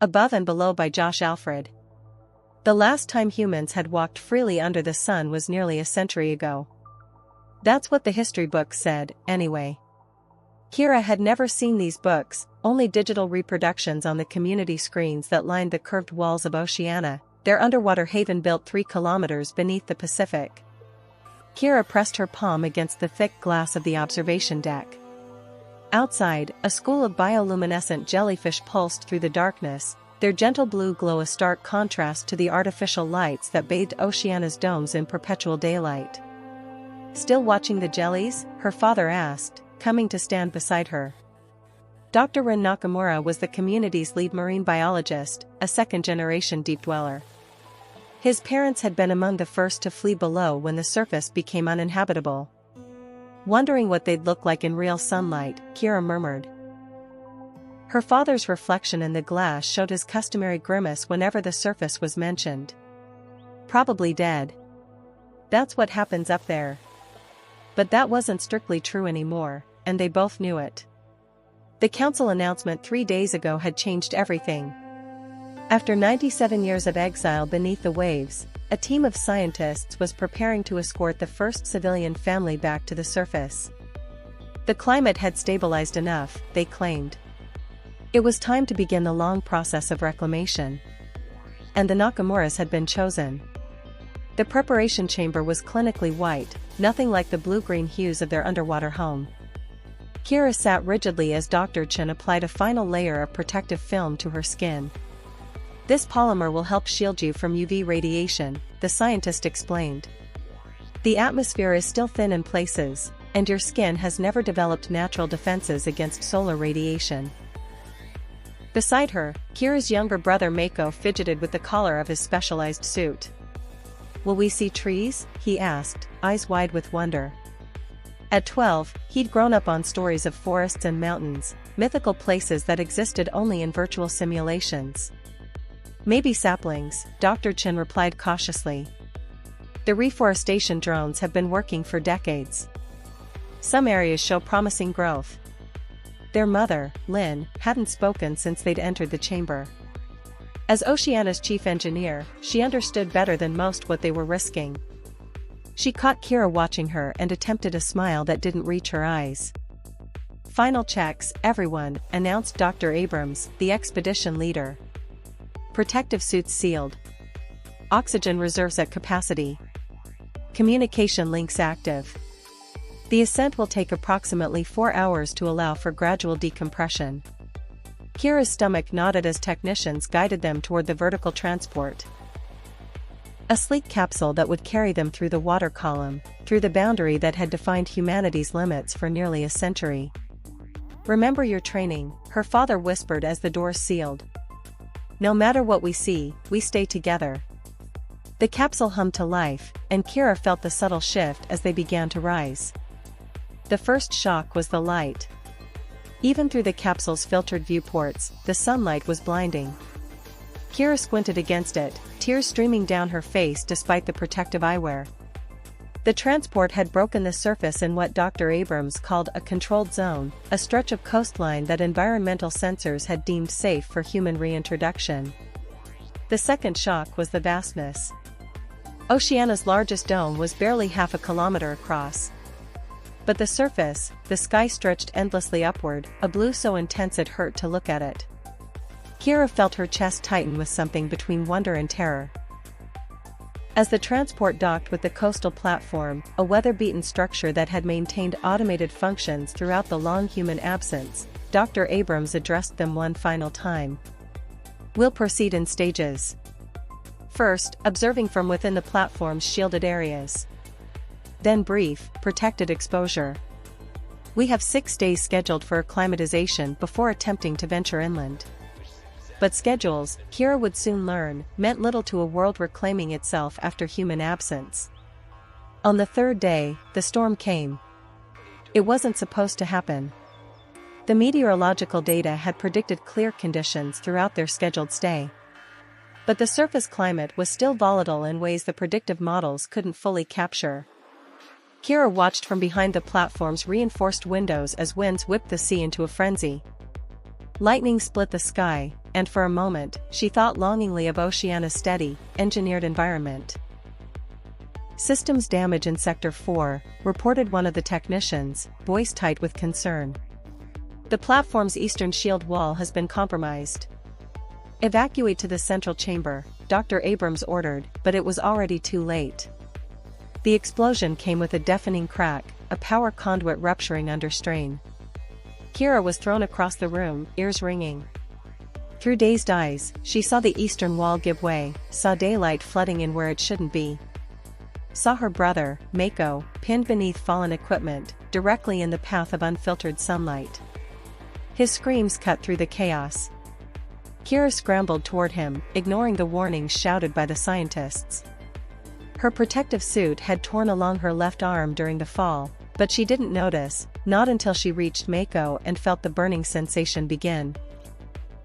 Above and Below by Josh Alfred. The last time humans had walked freely under the sun was nearly a century ago. That's what the history books said, anyway. Kira had never seen these books, only digital reproductions on the community screens that lined the curved walls of Oceana, their underwater haven built 3 kilometers beneath the Pacific. Kira pressed her palm against the thick glass of the observation deck. Outside, a school of bioluminescent jellyfish pulsed through the darkness, their gentle blue glow a stark contrast to the artificial lights that bathed Oceana's domes in perpetual daylight. "Still watching the jellies?" her father asked, coming to stand beside her. Dr. Rin Nakamura was the community's lead marine biologist, a second-generation deepdweller. His parents had been among the first to flee below when the surface became uninhabitable. Wondering what they'd look like in real sunlight, Kira murmured. Her father's reflection in the glass showed his customary grimace whenever the surface was mentioned. "Probably dead. That's what happens up there." But that wasn't strictly true anymore, and they both knew it. The council announcement 3 days ago had changed everything. After 97 years of exile beneath the waves, a team of scientists was preparing to escort the first civilian family back to the surface. The climate had stabilized enough, they claimed. It was time to begin the long process of reclamation. And the Nakamuras had been chosen. The preparation chamber was clinically white, nothing like the blue-green hues of their underwater home. Kira sat rigidly as Dr. Chen applied a final layer of protective film to her skin. "This polymer will help shield you from UV radiation," the scientist explained. "The atmosphere is still thin in places, and your skin has never developed natural defenses against solar radiation." Beside her, Kira's younger brother Mako fidgeted with the collar of his specialized suit. "Will we see trees?" he asked, eyes wide with wonder. At 12, he'd grown up on stories of forests and mountains, mythical places that existed only in virtual simulations. "Maybe saplings," Dr. Chen replied cautiously. "The reforestation drones have been working for decades. Some areas show promising growth." Their mother, Lynn, hadn't spoken since they'd entered the chamber. As Oceana's chief engineer, she understood better than most what they were risking. She caught Kira watching her and attempted a smile that didn't reach her eyes. "Final checks, everyone," announced Dr. Abrams, the expedition leader. "Protective suits sealed. Oxygen reserves at capacity. Communication links active. The ascent will take approximately 4 hours to allow for gradual decompression." Kira's stomach nodded as technicians guided them toward the vertical transport. A sleek capsule that would carry them through the water column, through the boundary that had defined humanity's limits for nearly a century. "Remember your training," her father whispered as the doors sealed. "No matter what we see, we stay together." The capsule hummed to life, and Kira felt the subtle shift as they began to rise. The first shock was the light. Even through the capsule's filtered viewports, the sunlight was blinding. Kira squinted against it, tears streaming down her face despite the protective eyewear. The transport had broken the surface in what Dr. Abrams called a controlled zone, a stretch of coastline that environmental sensors had deemed safe for human reintroduction. The second shock was the vastness. Oceana's largest dome was barely half a kilometer across. But the surface, the sky stretched endlessly upward, a blue so intense it hurt to look at it. Kira felt her chest tighten with something between wonder and terror. As the transport docked with the coastal platform, a weather-beaten structure that had maintained automated functions throughout the long human absence, Dr. Abrams addressed them one final time. "We'll proceed in stages. First, observing from within the platform's shielded areas. Then brief, protected exposure. We have 6 days scheduled for acclimatization before attempting to venture inland." But schedules, Kira would soon learn, meant little to a world reclaiming itself after human absence. On the 3rd day, the storm came. It wasn't supposed to happen. The meteorological data had predicted clear conditions throughout their scheduled stay. But the surface climate was still volatile in ways the predictive models couldn't fully capture. Kira watched from behind the platform's reinforced windows as winds whipped the sea into a frenzy. Lightning split the sky, and for a moment, she thought longingly of Oceana's steady, engineered environment. "Systems damage in Sector 4, reported one of the technicians, voice tight with concern. "The platform's eastern shield wall has been compromised. Evacuate to the central chamber," Dr. Abrams ordered, but it was already too late. The explosion came with a deafening crack, a power conduit rupturing under strain. Kira was thrown across the room, ears ringing. Through dazed eyes, she saw the eastern wall give way, saw daylight flooding in where it shouldn't be. Saw her brother, Mako, pinned beneath fallen equipment, directly in the path of unfiltered sunlight. His screams cut through the chaos. Kira scrambled toward him, ignoring the warnings shouted by the scientists. Her protective suit had torn along her left arm during the fall, but she didn't notice, not until she reached Mako and felt the burning sensation begin.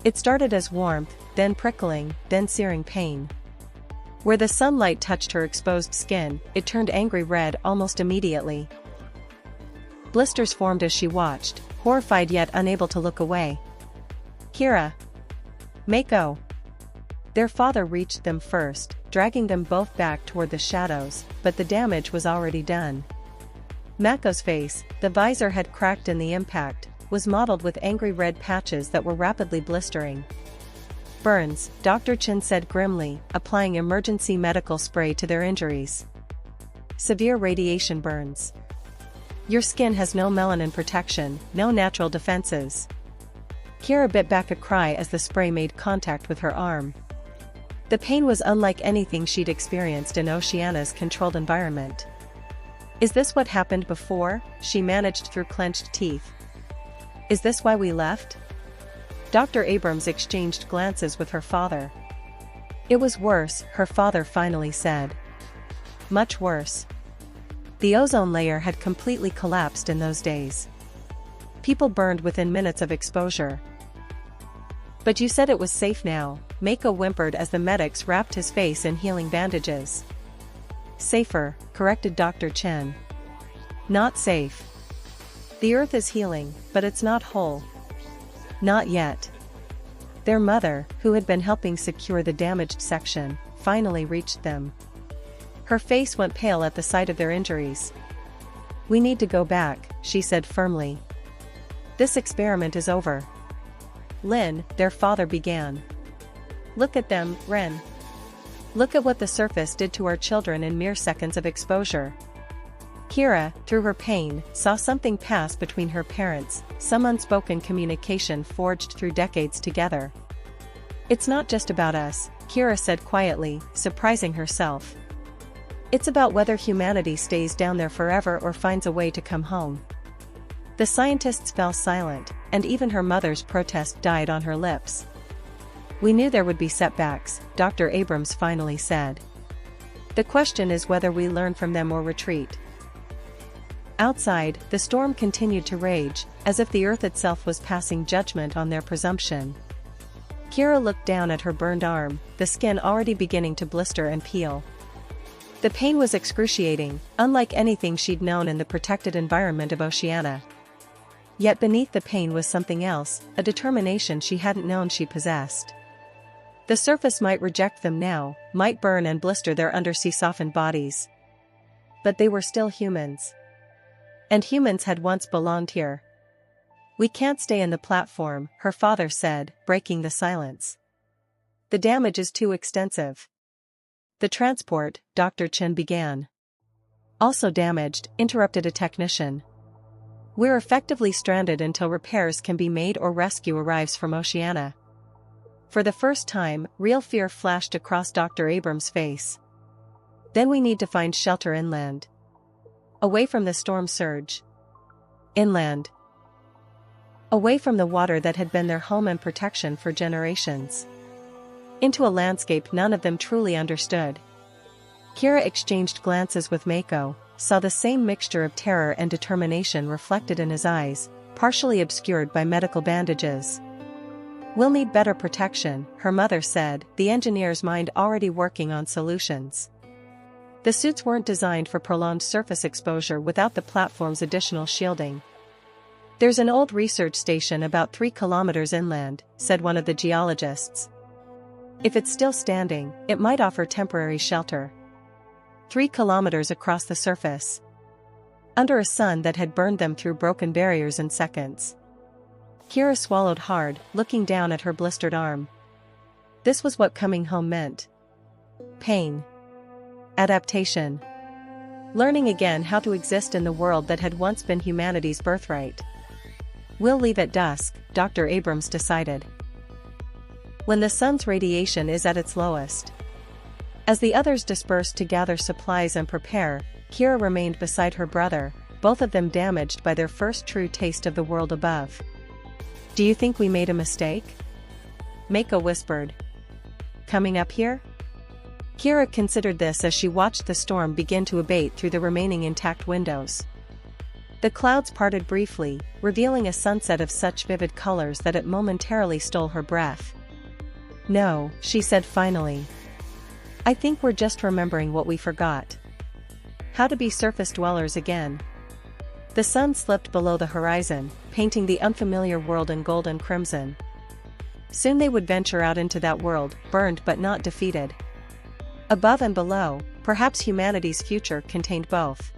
It started as warmth, then prickling, then searing pain. Where the sunlight touched her exposed skin, it turned angry red almost immediately. Blisters formed as she watched, horrified yet unable to look away. "Kira! Mako!" Their father reached them first, dragging them both back toward the shadows, but the damage was already done. Mako's face, the visor had cracked in the impact, was mottled with angry red patches that were rapidly blistering. "Burns," Dr. Chen said grimly, applying emergency medical spray to their injuries. "Severe radiation burns. Your skin has no melanin protection, no natural defenses." Kira bit back a cry as the spray made contact with her arm. The pain was unlike anything she'd experienced in Oceana's controlled environment. "Is this what happened before?" she managed through clenched teeth. "Is this why we left?" Dr. Abrams exchanged glances with her father. "It was worse," her father finally said. "Much worse. The ozone layer had completely collapsed in those days. People burned within minutes of exposure." "But you said it was safe now," Mako whimpered as the medics wrapped his face in healing bandages. "Safer," corrected Dr. Chen. "Not safe. The Earth is healing, but it's not whole. Not yet." Their mother, who had been helping secure the damaged section, finally reached them. Her face went pale at the sight of their injuries. "We need to go back," she said firmly. "This experiment is over." "Lin," their father began. "Look at them, Ren. Look at what the surface did to our children in mere seconds of exposure." Kira, through her pain, saw something pass between her parents, some unspoken communication forged through decades together. "It's not just about us," Kira said quietly, surprising herself. "It's about whether humanity stays down there forever or finds a way to come home." The scientists fell silent, and even her mother's protest died on her lips. "We knew there would be setbacks," Dr. Abrams finally said. "The question is whether we learn from them or retreat." Outside, the storm continued to rage, as if the earth itself was passing judgment on their presumption. Kira looked down at her burned arm, the skin already beginning to blister and peel. The pain was excruciating, unlike anything she'd known in the protected environment of Oceana. Yet beneath the pain was something else, a determination she hadn't known she possessed. The surface might reject them now, might burn and blister their undersea softened bodies. But they were still humans. And humans had once belonged here. "We can't stay in the platform," her father said, breaking the silence. "The damage is too extensive." "The transport," Dr. Chen began. "Also damaged," interrupted a technician. "We're effectively stranded until repairs can be made or rescue arrives from Oceana." For the first time, real fear flashed across Dr. Abrams' face. "Then we need to find shelter inland. Away from the storm surge. Inland. Away from the water that had been their home and protection for generations. Into a landscape none of them truly understood." Kira exchanged glances with Mako, saw the same mixture of terror and determination reflected in his eyes, partially obscured by medical bandages. "We'll need better protection," her mother said, the engineer's mind already working on solutions. The suits weren't designed for prolonged surface exposure without the platform's additional shielding. There's an old research station about 3 kilometers inland, said one of the geologists. If it's still standing, it might offer temporary shelter. 3 kilometers across the surface. Under a sun that had burned them through broken barriers in seconds. Kira swallowed hard, looking down at her blistered arm. This was what coming home meant. Pain. Adaptation. Learning again how to exist in the world that had once been humanity's birthright. We'll leave at dusk, Dr. Abrams decided. When the sun's radiation is at its lowest. As the others dispersed to gather supplies and prepare, Kira remained beside her brother, both of them damaged by their first true taste of the world above. Do you think we made a mistake? Mako whispered. Coming up here? Kira considered this as she watched the storm begin to abate through the remaining intact windows. The clouds parted briefly, revealing a sunset of such vivid colors that it momentarily stole her breath. No, she said finally. I think we're just remembering what we forgot. How to be surface dwellers again. The sun slipped below the horizon, painting the unfamiliar world in gold and crimson. Soon they would venture out into that world, burned but not defeated. Above and below, perhaps humanity's future contained both.